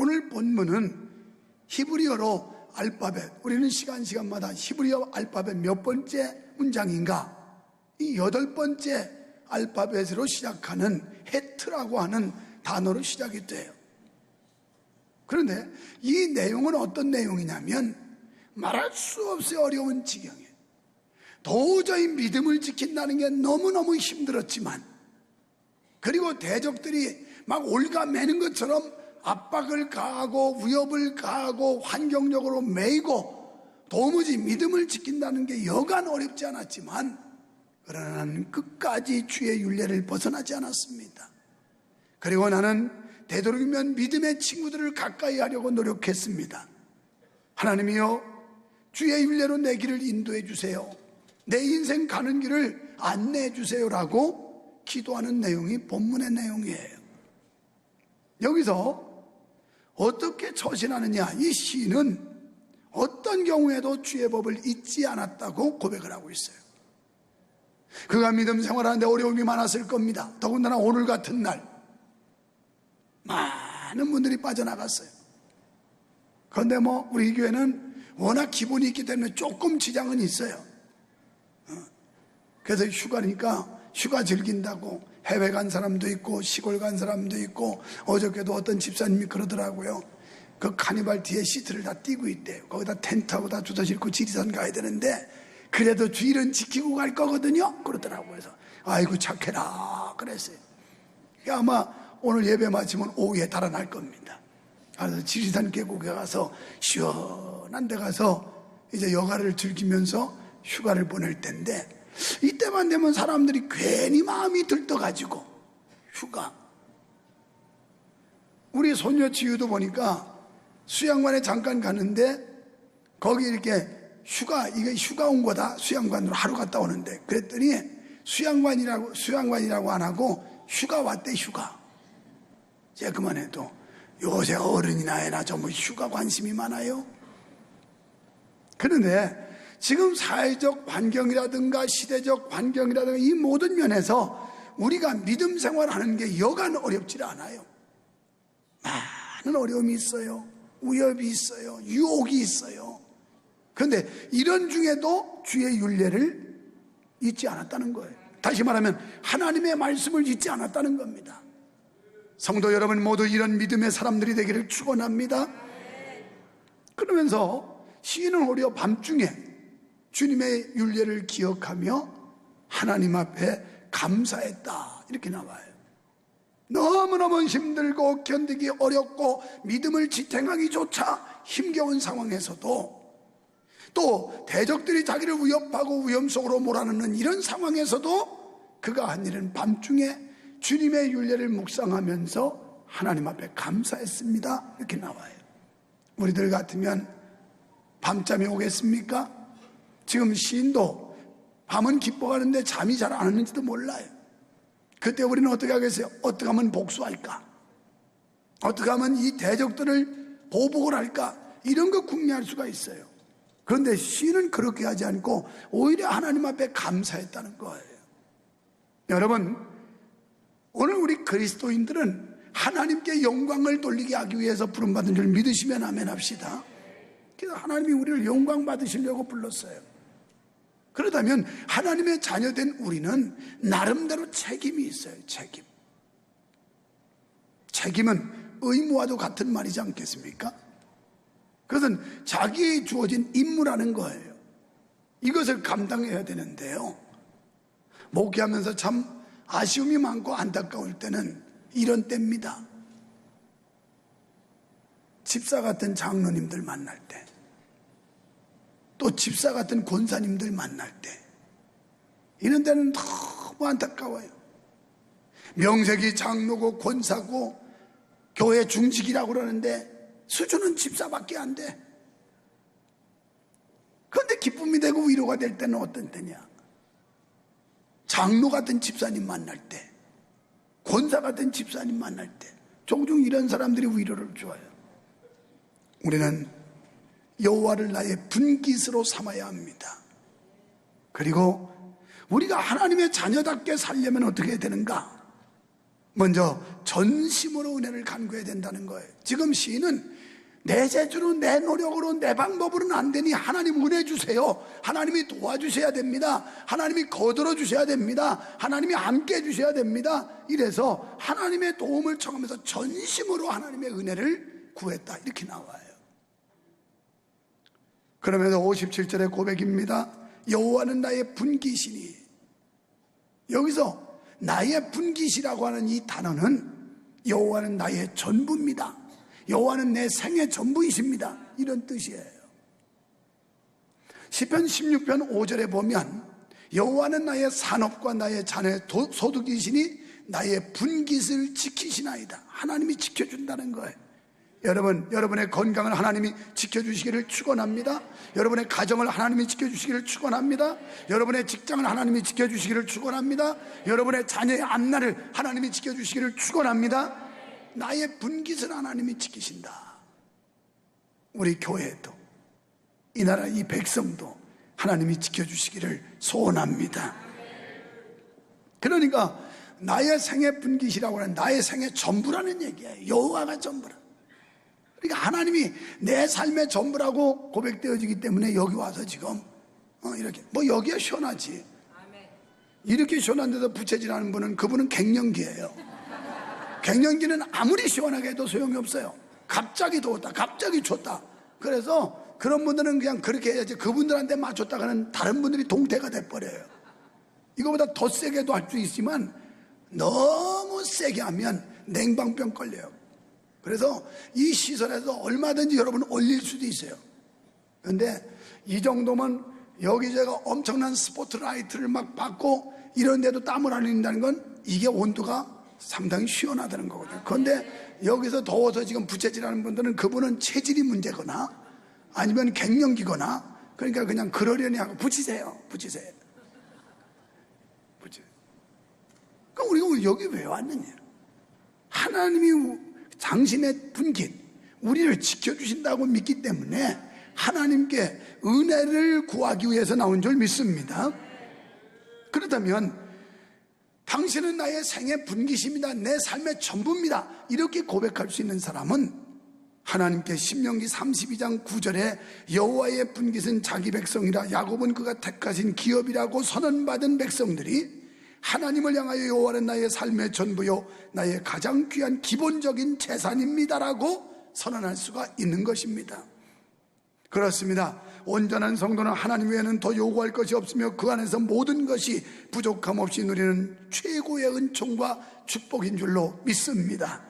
오늘 본문은 히브리어로 알파벳, 우리는 시간마다 히브리어 알파벳 몇 번째 문장인가? 이 8번째 알파벳으로 시작하는 헤트라고 하는 단어로 시작이 돼요. 그런데 이 내용은 어떤 내용이냐면 말할 수 없이 어려운 지경에 도저히 믿음을 지킨다는 게 너무너무 힘들었지만, 그리고 대적들이 막 올가매는 것처럼 압박을 가하고 위협을 가하고 환경적으로 매이고 도무지 믿음을 지킨다는 게 여간 어렵지 않았지만, 그러나 나는 끝까지 주의 율례를 벗어나지 않았습니다. 그리고 나는 되도록이면 믿음의 친구들을 가까이 하려고 노력했습니다. 하나님이여, 주의 율례로 내 길을 인도해 주세요. 내 인생 가는 길을 안내해 주세요라고 기도하는 내용이 본문의 내용이에요. 여기서 어떻게 처신하느냐? 이 시인은 어떤 경우에도 주의 법을 잊지 않았다고 고백을 하고 있어요. 그가 믿음 생활하는데 어려움이 많았을 겁니다. 더군다나 오늘 같은 날 많은 분들이 빠져나갔어요. 그런데 우리 교회는 워낙 기본이 있기 때문에 조금 지장은 있어요. 그래서 휴가니까 휴가 즐긴다고 해외 간 사람도 있고 시골 간 사람도 있고, 어저께도 어떤 집사님이 그러더라고요. 그 카니발 뒤에 시트를 다 띄고 있대요. 거기다 텐트하고 다 주워 싣고 지리산 가야 되는데 그래도 주일은 지키고 갈 거거든요, 그러더라고요. 그래서 아이고 착해라 그랬어요. 아마 오늘 예배 마치면 오후에 달아날 겁니다. 그래서 지리산 계곡에 가서 시원한 데 가서 이제 여가를 즐기면서 휴가를 보낼 텐데, 이때만 되면 사람들이 괜히 마음이 들떠가지고 휴가. 우리 소녀 지유도 보니까 수양관에 잠깐 가는데 거기 이렇게 이게 휴가 온 거다, 수양관으로 하루 갔다 오는데, 그랬더니 수양관이라고 안 하고 휴가 왔대. 휴가. 제가 그만해도 요새 어른이나 애나 전부 휴가 관심이 많아요. 그런데 지금 사회적 환경이라든가 시대적 환경이라든가 이 모든 면에서 우리가 믿음 생활하는 게 여간 어렵지 않아요. 많은 어려움이 있어요. 위협이 있어요. 유혹이 있어요. 그런데 이런 중에도 주의 율례를 잊지 않았다는 거예요. 다시 말하면 하나님의 말씀을 잊지 않았다는 겁니다. 성도 여러분 모두 이런 믿음의 사람들이 되기를 축원합니다. 그러면서 시인은 오히려 밤중에 주님의 율례를 기억하며 하나님 앞에 감사했다, 이렇게 나와요. 너무너무 힘들고 견디기 어렵고 믿음을 지탱하기조차 힘겨운 상황에서도, 또 대적들이 자기를 위협하고 위험 속으로 몰아넣는 이런 상황에서도 그가 한 일은 밤중에 주님의 율례를 묵상하면서 하나님 앞에 감사했습니다, 이렇게 나와요. 우리들 같으면 밤잠이 오겠습니까? 지금 시인도 밤은 기뻐하는데 잠이 잘 안 오는지도 몰라요. 그때 우리는 어떻게 하겠어요? 어떻게 하면 복수할까? 어떻게 하면 이 대적들을 보복을 할까? 이런 거 궁리할 수가 있어요. 그런데 시인은 그렇게 하지 않고 오히려 하나님 앞에 감사했다는 거예요. 여러분, 오늘 우리 그리스도인들은 하나님께 영광을 돌리게 하기 위해서 부름받은 줄 믿으시면 아멘 합시다. 그래서 하나님이 우리를 영광 받으시려고 불렀어요. 그렇다면 하나님의 자녀된 우리는 나름대로 책임이 있어요. 책임은 의무와도 같은 말이지 않겠습니까? 그것은 자기에 주어진 임무라는 거예요. 이것을 감당해야 되는데요, 목회하면서 참 아쉬움이 많고 안타까울 때는 이런 때입니다. 집사 같은 장로님들 만날 때, 또 집사 같은 권사님들 만날 때, 이런 데는 너무 안타까워요. 명색이 장로고 권사고 교회 중직이라고 그러는데 수준은 집사밖에 안 돼. 그런데 기쁨이 되고 위로가 될 때는 어떤 때냐? 장로 같은 집사님 만날 때, 권사 같은 집사님 만날 때 종종 이런 사람들이 위로를 줘요. 우리는 여호와를 나의 분깃으로 삼아야 합니다. 그리고 우리가 하나님의 자녀답게 살려면 어떻게 해야 되는가? 먼저 전심으로 은혜를 간구해야 된다는 거예요. 지금 시인은 내 재주로, 내 노력으로, 내 방법으로는 안 되니 하나님 은혜 주세요. 하나님이 도와주셔야 됩니다. 하나님이 거들어 주셔야 됩니다. 하나님이 함께 해주셔야 됩니다. 이래서 하나님의 도움을 청하면서 전심으로 하나님의 은혜를 구했다, 이렇게 나와요. 그러면서 57절의 고백입니다. 여호와는 나의 분기시니. 여기서 나의 분기시라고 하는 이 단어는 여호와는 나의 전부입니다. 여호와는 내 생의 전부이십니다, 이런 뜻이에요. 시편 16편 5절에 보면 여호와는 나의 산업과 나의 자녀의 소득이시니 나의 분깃을 지키시나이다. 하나님이 지켜준다는 거예요. 여러분의 건강을 하나님이 지켜주시기를 축원합니다. 여러분의 가정을 하나님이 지켜주시기를 축원합니다. 여러분의 직장을 하나님이 지켜주시기를 축원합니다. 여러분의 자녀의 앞날을 하나님이 지켜주시기를 축원합니다. 나의 분깃을 하나님이 지키신다. 우리 교회도, 이 나라 이 백성도 하나님이 지켜주시기를 소원합니다. 그러니까 나의 생의 분깃이라고 하는 나의 생의 전부라는 얘기예요. 여호와가 전부라. 그러니까 하나님이 내 삶의 전부라고 고백되어지기 때문에 여기 와서 지금 이렇게 여기가 시원하지. 이렇게 시원한 데서 부채질하는 분은, 그분은 갱년기예요. 갱년기는 아무리 시원하게 해도 소용이 없어요. 갑자기 더웠다, 갑자기 춥다. 그래서 그런 분들은 그냥 그렇게 해야지, 그분들한테 맞췄다가는 다른 분들이 동태가 돼버려요. 이거보다 더 세게도 할 수 있지만 너무 세게 하면 냉방병 걸려요. 그래서 이 시설에서 얼마든지 여러분 올릴 수도 있어요. 그런데 이 정도면 여기 제가 엄청난 스포트라이트를 막 받고 이런데도 땀을 안 흘린다는 건 이게 온도가 상당히 시원하다는 거거든요. 그런데 여기서 더워서 지금 부채질하는 분들은, 그분은 체질이 문제거나 아니면 갱년기거나, 그러니까 그냥 그러려니 하고 붙이세요. 그럼 우리가 여기 왜 왔느냐? 하나님이 당신의 분깃, 우리를 지켜주신다고 믿기 때문에 하나님께 은혜를 구하기 위해서 나온 줄 믿습니다. 그렇다면 당신은 나의 생의 분깃입니다, 내 삶의 전부입니다, 이렇게 고백할 수 있는 사람은 하나님께 신명기 32장 9절에 여호와의 분깃은 자기 백성이라, 야곱은 그가 택하신 기업이라고 선언받은 백성들이 하나님을 향하여 여호와는 나의 삶의 전부요 나의 가장 귀한 기본적인 재산입니다라고 선언할 수가 있는 것입니다. 그렇습니다. 온전한 성도는 하나님 외에는 더 요구할 것이 없으며 그 안에서 모든 것이 부족함 없이 누리는 최고의 은총과 축복인 줄로 믿습니다.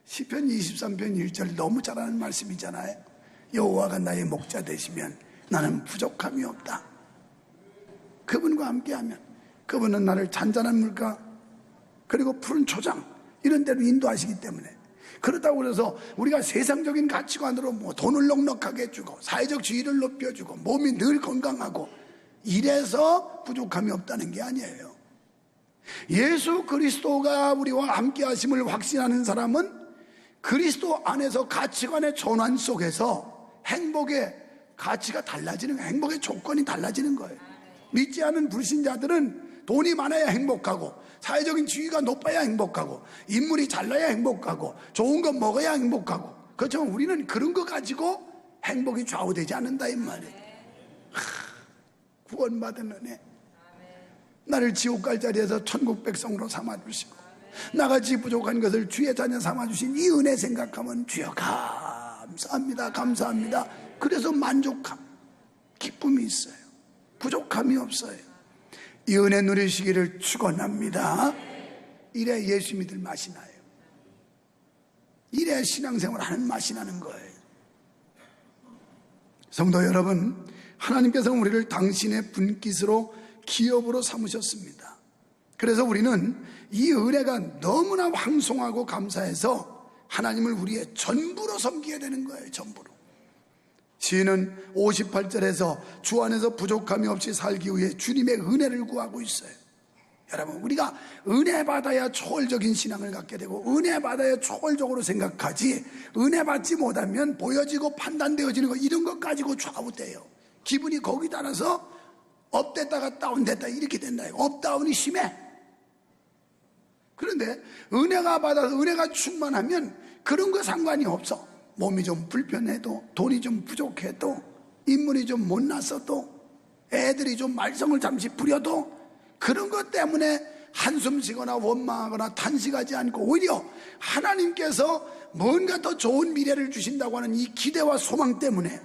시편 23편 1절 너무 잘하는 말씀이잖아요. 여호와가 나의 목자 되시면 나는 부족함이 없다. 그분과 함께하면 그분은 나를 잔잔한 물가 그리고 푸른 초장 이런 데로 인도하시기 때문에, 그렇다고 해서 우리가 세상적인 가치관으로 돈을 넉넉하게 해주고 사회적 지위를 높여주고 몸이 늘 건강하고 이래서 부족함이 없다는 게 아니에요. 예수 그리스도가 우리와 함께 하심을 확신하는 사람은 그리스도 안에서 가치관의 전환 속에서 행복의 가치가 달라지는 거예요. 행복의 조건이 달라지는 거예요. 믿지 않은 불신자들은 돈이 많아야 행복하고 사회적인 지위가 높아야 행복하고 인물이 잘나야 행복하고 좋은 거 먹어야 행복하고, 그렇지만 우리는 그런 거 가지고 행복이 좌우되지 않는다 이 말이에요. 구원받은 은혜, 나를 지옥 갈 자리에서 천국 백성으로 삼아주시고 나같이 부족한 것을 주의 자녀 삼아주신 이 은혜 생각하면 주여 감사합니다, 감사합니다. 그래서 만족함, 기쁨이 있어요. 부족함이 없어요. 이 은혜 누리시기를 축원합니다. 이래 예수 믿을 맛이 나요. 이래 신앙생활 하는 맛이 나는 거예요. 성도 여러분, 하나님께서 우리를 당신의 분깃으로 기업으로 삼으셨습니다. 그래서 우리는 이 은혜가 너무나 황송하고 감사해서 하나님을 우리의 전부로 섬기게 되는 거예요. 전부로. 시인은 58절에서 주 안에서 부족함이 없이 살기 위해 주님의 은혜를 구하고 있어요. 여러분, 우리가 은혜 받아야 초월적인 신앙을 갖게 되고 은혜 받아야 초월적으로 생각하지, 은혜 받지 못하면 보여지고 판단되어지는 거 이런 것 가지고 좌우돼요. 기분이 거기 따라서 업됐다가 다운됐다 이렇게 된다. 업다운이 심해. 그런데 은혜가 받아서 은혜가 충만하면 그런 거 상관이 없어. 몸이 좀 불편해도, 돈이 좀 부족해도, 인물이 좀 못났어도, 애들이 좀 말썽을 잠시 부려도 그런 것 때문에 한숨 쉬거나 원망하거나 탄식하지 않고 오히려 하나님께서 뭔가 더 좋은 미래를 주신다고 하는 이 기대와 소망 때문에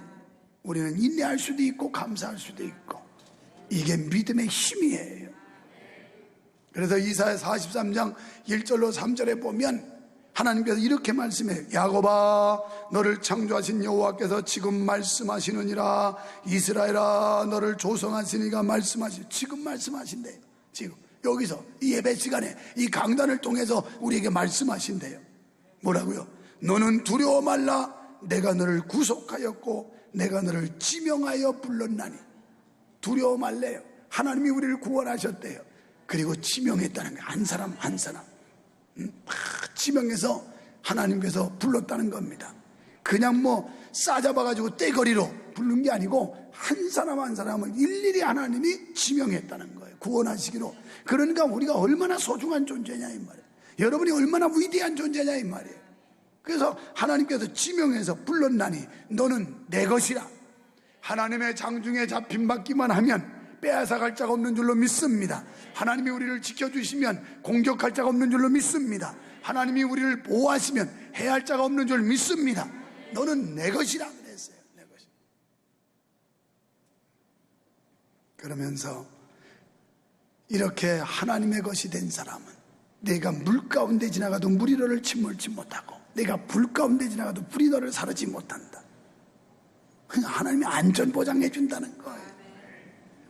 우리는 인내할 수도 있고 감사할 수도 있고, 이게 믿음의 힘이에요. 그래서 이사야 43장 1절로 3절에 보면 하나님께서 이렇게 말씀해요. 야곱아, 너를 창조하신 여호와께서 지금 말씀하시느니라. 이스라엘아, 너를 조성하시니가 지금 말씀하신대요. 지금 여기서 이 예배 시간에 이 강단을 통해서 우리에게 말씀하신대요. 뭐라고요? 너는 두려워 말라. 내가 너를 구속하였고 내가 너를 지명하여 불렀나니. 두려워 말래요. 하나님이 우리를 구원하셨대요. 그리고 지명했다는 거예요. 한 사람 한 사람 지명해서 하나님께서 불렀다는 겁니다. 그냥 뭐 싸잡아가지고 떼거리로 부른 게 아니고 한 사람 한 사람을 일일이 하나님이 지명했다는 거예요. 구원하시기로. 그러니까 우리가 얼마나 소중한 존재냐 이 말이에요. 여러분이 얼마나 위대한 존재냐 이 말이에요. 그래서 하나님께서 지명해서 불렀나니 너는 내 것이라. 하나님의 장중에 잡힌받기만 하면 빼앗아갈 자가 없는 줄로 믿습니다. 하나님이 우리를 지켜주시면 공격할 자가 없는 줄로 믿습니다. 하나님이 우리를 보호하시면 해할 자가 없는 줄 믿습니다. 너는 내 것이라 그랬어요. 내 것. 그러면서 이렇게 하나님의 것이 된 사람은 내가 물 가운데 지나가도 물이 너를 침몰치 못하고 내가 불 가운데 지나가도 불이 너를 사르지 못한다. 그냥 하나님이 안전보장해 준다는 거예요.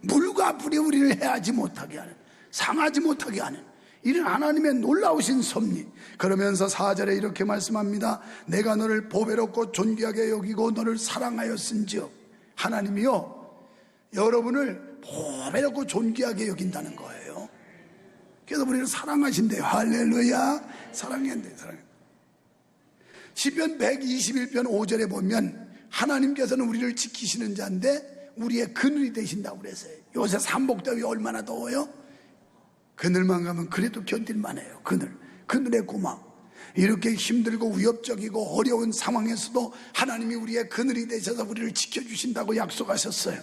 물과 불이 우리를 해하지 못하게 하는, 상하지 못하게 하는 이런 하나님의 놀라우신 섭리. 그러면서 4절에 이렇게 말씀합니다. 내가 너를 보배롭고 존귀하게 여기고 너를 사랑하였은지요. 하나님이요, 여러분을 보배롭고 존귀하게 여긴다는 거예요. 그래서 우리를 사랑하신대요. 할렐루야. 사랑한대요. 사랑해. 시편 121편 5절에 보면 하나님께서는 우리를 지키시는 자인데 우리의 그늘이 되신다고 그랬어요. 요새 삼복더위 얼마나 더워요? 그늘만 가면 그래도 견딜만 해요. 그늘의 고막. 이렇게 힘들고 위협적이고 어려운 상황에서도 하나님이 우리의 그늘이 되셔서 우리를 지켜주신다고 약속하셨어요.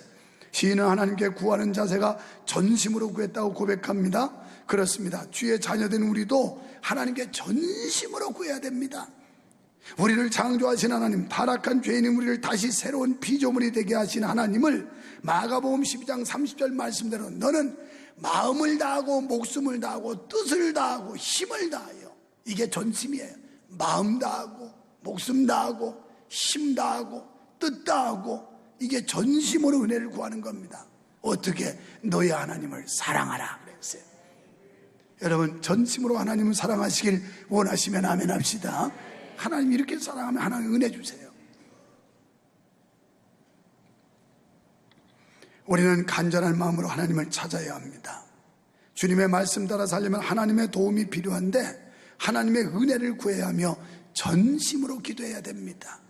시인은 하나님께 구하는 자세가 전심으로 구했다고 고백합니다. 그렇습니다. 주의 자녀된 우리도 하나님께 전심으로 구해야 됩니다. 우리를 창조하신 하나님, 타락한 죄인인 우리를 다시 새로운 피조물이 되게 하신 하나님을 마가복음 12장 30절 말씀대로 너는 마음을 다하고 목숨을 다하고 뜻을 다하고 힘을 다하여. 이게 전심이에요. 마음 다하고 목숨 다하고 힘 다하고 뜻 다하고, 이게 전심으로 은혜를 구하는 겁니다. 어떻게? 너희 하나님을 사랑하라 그랬어요. 여러분, 전심으로 하나님을 사랑하시길 원하시면 아멘 합시다. 하나님 이렇게 사랑하면 하나님 은혜 주세요. 우리는 간절한 마음으로 하나님을 찾아야 합니다. 주님의 말씀 따라 살려면 하나님의 도움이 필요한데 하나님의 은혜를 구해야 하며 전심으로 기도해야 됩니다.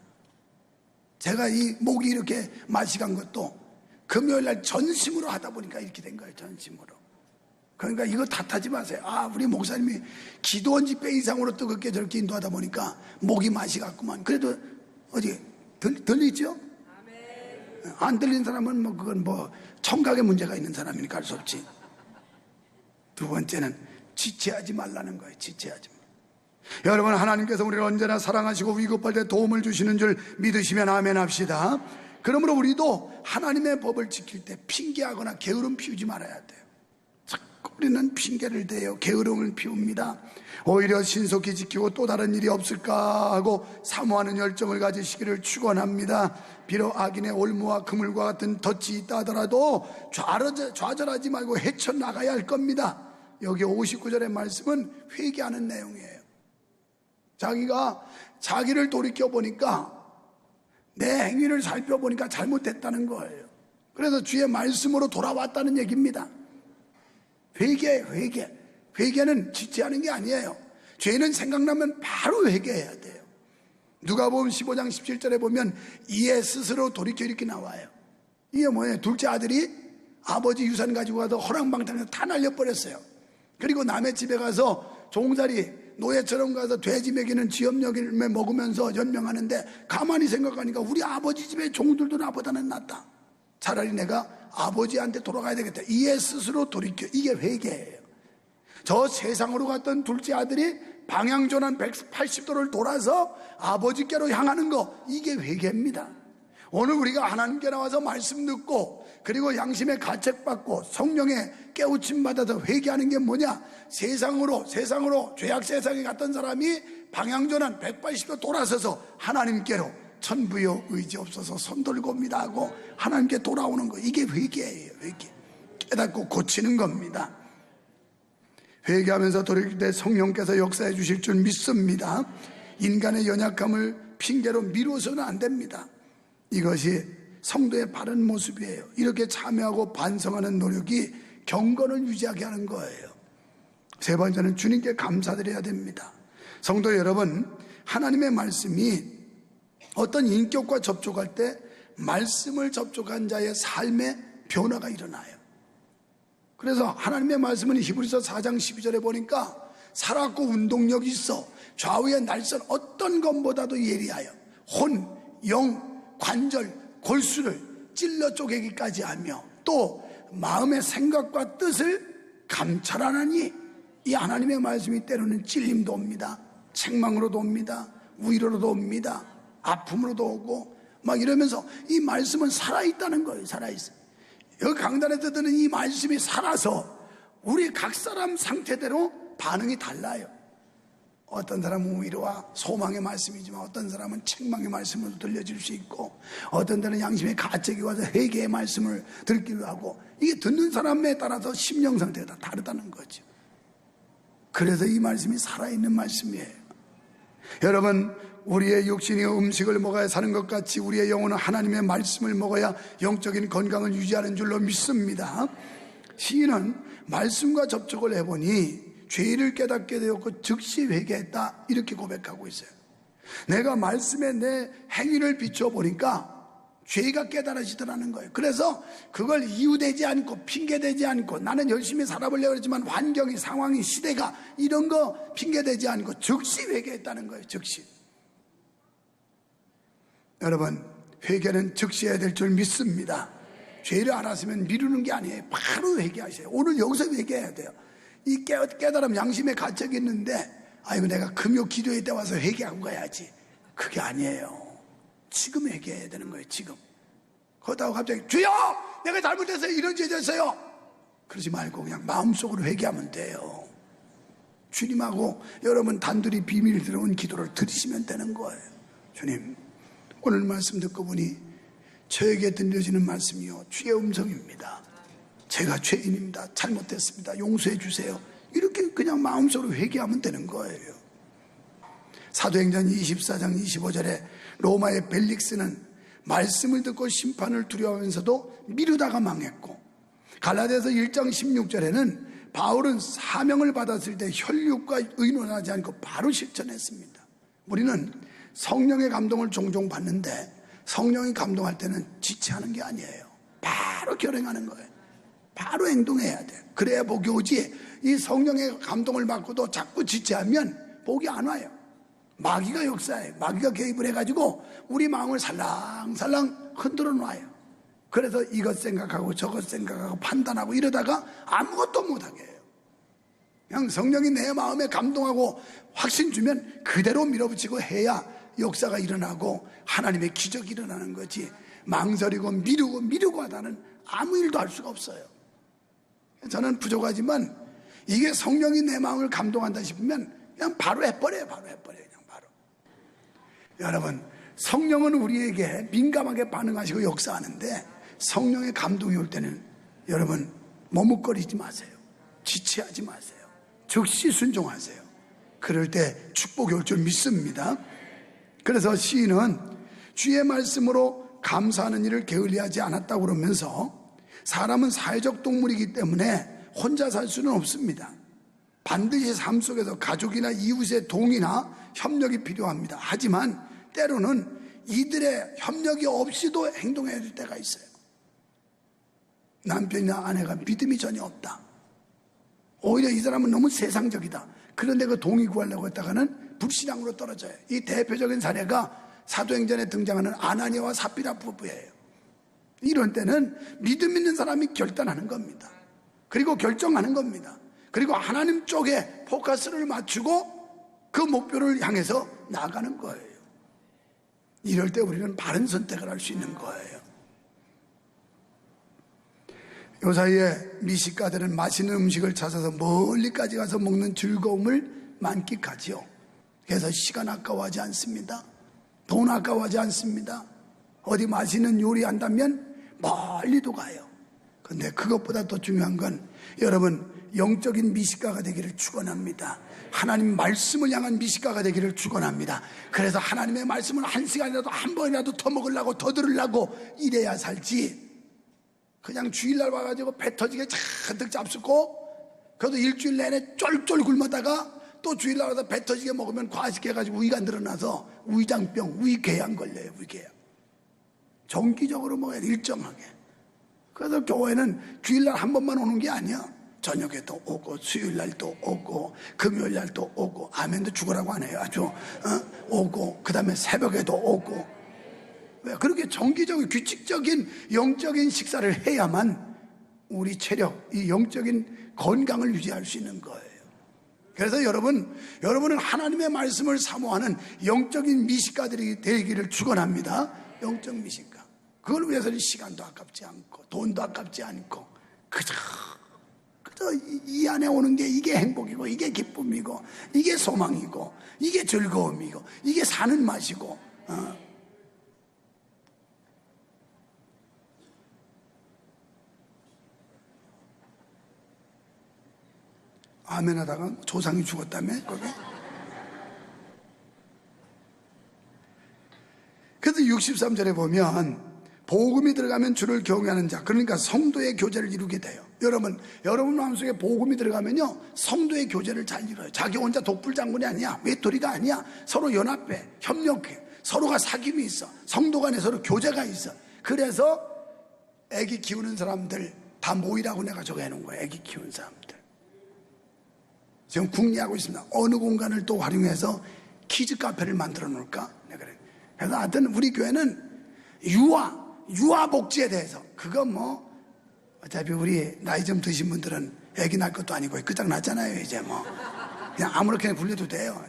제가 이 목이 이렇게 마시간 것도 금요일날 전심으로 하다 보니까 이렇게 된 거예요. 전심으로. 그러니까 이거 탓하지 마세요. 우리 목사님이 기도원 집회 이상으로 뜨겁게 저렇게 인도하다 보니까 목이 맛이 갔구만. 그래도 어디 들리죠? 안 들리는 사람은 뭐 그건 뭐 청각에 문제가 있는 사람이니까 할 수 없지. 두 번째는 지체하지 말라는 거예요. 지체하지 마. 여러분, 하나님께서 우리를 언제나 사랑하시고 위급할 때 도움을 주시는 줄 믿으시면 아멘 합시다. 그러므로 우리도 하나님의 법을 지킬 때 핑계하거나 게으름 피우지 말아야 돼요. 우리는 핑계를 대요. 게으름을 피웁니다. 오히려 신속히 지키고 또 다른 일이 없을까 하고 사모하는 열정을 가지시기를 축원합니다. 비록 악인의 올무와 그물과 같은 덫이 있다 하더라도 좌절하지 말고 헤쳐나가야 할 겁니다. 여기 59절의 말씀은 회개하는 내용이에요. 자기가 자기를 돌이켜보니까 내 행위를 살펴보니까 잘못했다는 거예요. 그래서 주의 말씀으로 돌아왔다는 얘기입니다. 회개는 지체하는 게 아니에요. 죄는 생각나면 바로 회개해야 돼요. 누가복음 15장 17절에 보면 이에 스스로 돌이켜 이렇게 나와요. 이게 뭐예요? 둘째 아들이 아버지 유산 가지고 가서 허랑방탕해서 다 날려버렸어요. 그리고 남의 집에 가서 종살이 노예처럼 가서 돼지 먹이는 지업 열매 먹으면서 연명하는데 가만히 생각하니까 우리 아버지 집의 종들도 나보다는 낫다. 차라리 내가 아버지한테 돌아가야 되겠다. 이에 스스로 돌이켜. 이게 회개예요. 저 세상으로 갔던 둘째 아들이 방향전환 180도를 돌아서 아버지께로 향하는 거, 이게 회개입니다. 오늘 우리가 하나님께 나와서 말씀 듣고 그리고 양심의 가책받고 성령의 깨우침 받아서 회개하는 게 뭐냐? 세상으로 죄악 세상에 갔던 사람이 방향전환 180도 돌아서서 하나님께로 천부여 의지 없어서 손 들고 옵니다 하고 하나님께 돌아오는 거, 이게 회개예요. 회개. 깨닫고 고치는 겁니다. 회개하면서 돌이킬 때 성령께서 역사해 주실 줄 믿습니다. 인간의 연약함을 핑계로 미루어서는 안 됩니다. 이것이 성도의 바른 모습이에요. 이렇게 참여하고 반성하는 노력이 경건을 유지하게 하는 거예요. 세 번째는 주님께 감사드려야 됩니다. 성도 여러분, 하나님의 말씀이 어떤 인격과 접촉할 때 말씀을 접촉한 자의 삶에 변화가 일어나요. 그래서 하나님의 말씀은 히브리서 4장 12절에 보니까 살았고 운동력이 있어 좌우의 날선 어떤 것보다도 예리하여 혼, 영, 관절, 골수를 찔러 쪼개기까지 하며 또 마음의 생각과 뜻을 감찰하나니, 이 하나님의 말씀이 때로는 찔림도 옵니다. 책망으로도 옵니다. 위로로도 옵니다. 아픔으로도 오고 막 이러면서 이 말씀은 살아있다는 거예요. 살아있어요. 여기 강단에서 듣는 이 말씀이 살아서 우리 각 사람 상태대로 반응이 달라요. 어떤 사람은 위로와 소망의 말씀이지만 어떤 사람은 책망의 말씀으로 들려질 수 있고 어떤 때는 양심의 가책이 와서 회개의 말씀을 듣기도 하고, 이게 듣는 사람에 따라서 심령 상태가 다 다르다는 거죠. 그래서 이 말씀이 살아있는 말씀이에요. 여러분, 우리의 육신이 음식을 먹어야 사는 것 같이 우리의 영혼은 하나님의 말씀을 먹어야 영적인 건강을 유지하는 줄로 믿습니다. 시인은 말씀과 접촉을 해보니 죄를 깨닫게 되었고 즉시 회개했다, 이렇게 고백하고 있어요. 내가 말씀에 내 행위를 비춰보니까 죄가 깨달아지더라는 거예요. 그래서 그걸 이유되지 않고 핑계대지 않고 나는 열심히 살아보려고 그랬지만 환경이, 상황이, 시대가 이런 거 핑계대지 않고 즉시 회개했다는 거예요. 즉시. 여러분, 회개는 즉시 해야 될 줄 믿습니다. 죄를 알았으면 미루는 게 아니에요. 바로 회개하셔요. 오늘 여기서 회개해야 돼요. 이 깨달음, 양심의 가책이 있는데 아이고 내가 금요 기도회 때 와서 회개하고 가야지, 그게 아니에요. 지금 회개해야 되는 거예요. 지금. 그렇다고 갑자기 주여 내가 잘못해서 이런 죄 졌어요, 그러지 말고 그냥 마음속으로 회개하면 돼요. 주님하고 여러분 단둘이 비밀 들어온 기도를 드리시면 되는 거예요. 주님, 오늘 말씀 듣고 보니 저에게 들려지는 말씀이요 주의 음성입니다. 제가 죄인입니다. 잘못했습니다. 용서해 주세요. 이렇게 그냥 마음속으로 회개하면 되는 거예요. 사도행전 24장 25절에 로마의 벨릭스는 말씀을 듣고 심판을 두려워하면서도 미루다가 망했고, 갈라디아서 1장 16절에는 바울은 사명을 받았을 때 혈육과 의논하지 않고 바로 실천했습니다. 우리는 성령의 감동을 종종 받는데 성령이 감동할 때는 지체하는 게 아니에요. 바로 결행하는 거예요. 바로 행동해야 돼요. 그래야 복이 오지. 이 성령의 감동을 받고도 자꾸 지체하면 복이 안 와요. 마귀가 역사해요. 마귀가 개입을 해가지고 우리 마음을 살랑살랑 흔들어 놔요. 그래서 이것 생각하고 저것 생각하고 판단하고 이러다가 아무것도 못하게 해요. 그냥 성령이 내 마음에 감동하고 확신 주면 그대로 밀어붙이고 해야 역사가 일어나고 하나님의 기적이 일어나는 거지, 망설이고 미루고 하다는 아무 일도 할 수가 없어요. 저는 부족하지만 이게 성령이 내 마음을 감동한다 싶으면 그냥 바로 해버려요. 그냥 바로. 여러분, 성령은 우리에게 민감하게 반응하시고 역사하는데 성령의 감동이 올 때는 여러분 머뭇거리지 마세요. 지체하지 마세요. 즉시 순종하세요. 그럴 때 축복이 올 줄 믿습니다. 그래서 시인은 주의 말씀으로 감사하는 일을 게을리하지 않았다고 그러면서 사람은 사회적 동물이기 때문에 혼자 살 수는 없습니다. 반드시 삶 속에서 가족이나 이웃의 동의나 협력이 필요합니다. 하지만 때로는 이들의 협력이 없이도 행동해야 될 때가 있어요. 남편이나 아내가 믿음이 전혀 없다. 오히려 이 사람은 너무 세상적이다. 그런데 그 동의 구하려고 했다가는 불신앙으로 떨어져요. 이 대표적인 사례가 사도행전에 등장하는 아나니아와 삽비라 부부예요. 이런 때는 믿음 있는 사람이 결단하는 겁니다. 그리고 결정하는 겁니다. 그리고 하나님 쪽에 포커스를 맞추고 그 목표를 향해서 나아가는 거예요. 이럴 때 우리는 바른 선택을 할 수 있는 거예요. 요 사이에 미식가들은 맛있는 음식을 찾아서 멀리까지 가서 먹는 즐거움을 만끽하지요. 그래서 시간 아까워하지 않습니다. 돈 아까워하지 않습니다. 어디 맛있는 요리한다면 멀리도 가요. 근데 그것보다 더 중요한 건 여러분 영적인 미식가가 되기를 축원합니다. 하나님 말씀을 향한 미식가가 되기를 축원합니다. 그래서 하나님의 말씀을 한 시간이라도 한 번이라도 더 먹으려고 더 들으려고 이래야 살지, 그냥 주일날 와가지고 배 터지게 잔뜩 잡수고 그래도 일주일 내내 쫄쫄 굶었다가 또 주일날 와서 배 터지게 먹으면 과식해가지고 위가 늘어나서 위장병, 위궤양 걸려요. 위궤양. 정기적으로 먹어야 돼, 일정하게. 그래서 교회는 주일날 한 번만 오는 게 아니야. 저녁에도 오고 수요일날도 오고 금요일날도 오고, 아멘도 죽으라고 안 해요. 아주 오고 그 다음에 새벽에도 오고. 왜? 그렇게 정기적인 규칙적인 영적인 식사를 해야만 우리 체력, 이 영적인 건강을 유지할 수 있는 거예요. 그래서 여러분은 하나님의 말씀을 사모하는 영적인 미식가들이 되기를 축원합니다. 영적 미식가. 그걸 위해서는 시간도 아깝지 않고 돈도 아깝지 않고 그저 이 안에 오는 게 이게 행복이고 이게 기쁨이고 이게 소망이고 이게 즐거움이고 이게 사는 맛이고. 아멘 하다가 조상이 죽었다며 거기. 그래서 63절에 보면 복음이 들어가면 주를 경외하는 자, 그러니까 성도의 교제를 이루게 돼요. 여러분 마음속에 복음이 들어가면요 성도의 교제를 잘 이뤄요. 자기 혼자 독불장군이 아니야, 외톨이가 아니야. 서로 연합해, 협력해, 서로가 사귐이 있어, 성도 간에 서로 교제가 있어. 그래서 애기 키우는 사람들 다 모이라고 내가 저거 해놓은 거예요. 애기 키우는 사람들 지금 궁리하고 있습니다. 어느 공간을 또 활용해서 키즈 카페를 만들어 놓을까? 네, 그래. 그래서 하여튼 우리 교회는 유아 복지에 대해서, 그거 뭐 어차피 우리 나이 좀 드신 분들은 애기 낳을 것도 아니고 끝장났잖아요. 이제 뭐 그냥 아무렇게나 불려도 돼요.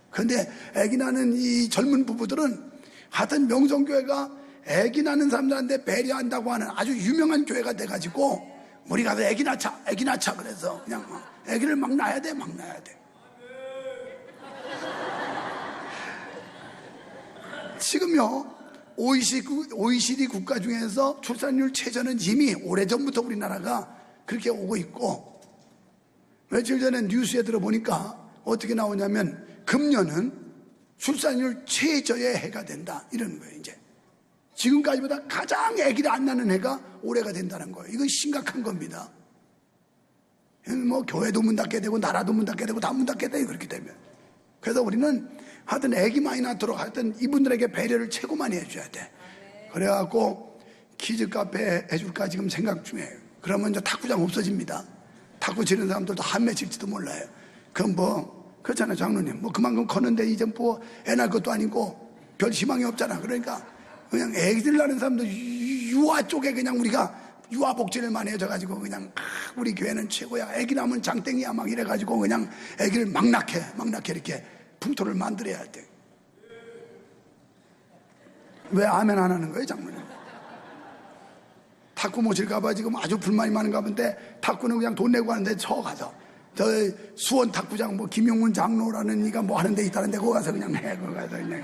그런데 애기 낳는 이 젊은 부부들은 하여튼 명성교회가 애기 낳는 사람들한테 배려한다고 하는 아주 유명한 교회가 돼가지고 우리 가서 애기 낳자 그래서 그냥 애기를 막 낳아야 돼. 지금요 OECD 국가 중에서 출산율 최저는 이미 오래전부터 우리나라가 그렇게 오고 있고, 며칠 전에 뉴스에 들어보니까 어떻게 나오냐면 금년은 출산율 최저의 해가 된다 이러는 거예요. 이제 지금까지보다 가장 아기를 안 낳는 해가 올해가 된다는 거예요. 이건 심각한 겁니다. 뭐 교회도 문 닫게 되고 나라도 문 닫게 되고 다 문 닫게 돼요. 그렇게 되면. 그래서 우리는 하여튼 애기 많이 낳도록 하여튼 이분들에게 배려를 최고 많이 해줘야 돼. 그래갖고 키즈 카페 해줄까 지금 생각 중이에요. 그러면 이제 탁구장 없어집니다. 탁구 치는 사람들도 한 매 칠지도 몰라요. 그럼 뭐 그렇잖아요. 장로님 뭐 그만큼 컸는데 이제 뭐 애 낳을 것도 아니고 별 희망이 없잖아. 그러니까 그냥 애기들 낳는 사람들 유아 쪽에 그냥 우리가 유아 복지를 많이 해줘가지고 그냥 우리 교회는 최고야, 애기 낳으면 장땡이야 막 이래가지고 그냥 애기를 막 낳게 이렇게 풍토를 만들어야 돼. 왜 아멘 안 하는 거예요, 장모님? 탁구 못 칠까봐 지금 아주 불만이 많은가 본데, 탁구는 그냥 돈 내고 하는데 저 가서 저 수원 탁구장 뭐 김용문 장로라는 이가 뭐 하는 데 있다는데 거기 가서 그냥 해. 거기 가서 그냥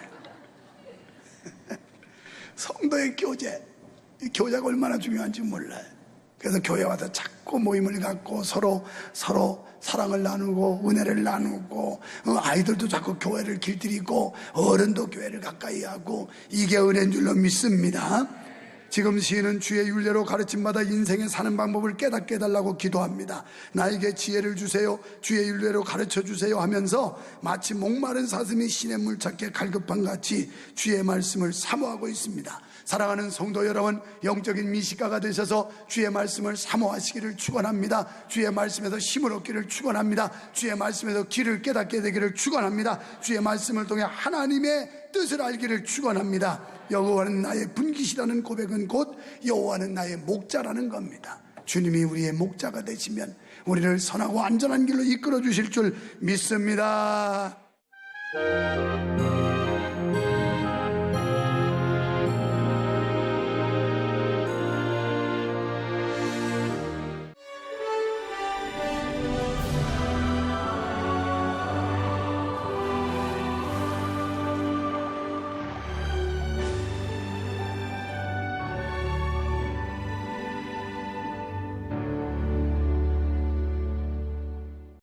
성도의 교제, 이 교제가 얼마나 중요한지 몰라요. 그래서 교회 와서 자꾸 모임을 갖고 서로 사랑을 나누고 은혜를 나누고 아이들도 자꾸 교회를 길들이고 어른도 교회를 가까이 하고 이게 은혜인 줄로 믿습니다. 지금 시인은 주의 율례로 가르침받아 인생에 사는 방법을 깨닫게 해달라고 기도합니다. 나에게 지혜를 주세요, 주의 율례로 가르쳐 주세요 하면서 마치 목마른 사슴이 시냇물 찾기에 갈급한 같이 주의 말씀을 사모하고 있습니다. 사랑하는 성도 여러분, 영적인 미식가가 되셔서 주의 말씀을 사모하시기를 축원합니다. 주의 말씀에서 힘을 얻기를 축원합니다. 주의 말씀에서 길을 깨닫게 되기를 축원합니다. 주의 말씀을 통해 하나님의 뜻을 알기를 축원합니다. 여호와는 나의 분깃이라는 고백은 곧 여호와는 나의 목자라는 겁니다. 주님이 우리의 목자가 되시면 우리를 선하고 안전한 길로 이끌어 주실 줄 믿습니다.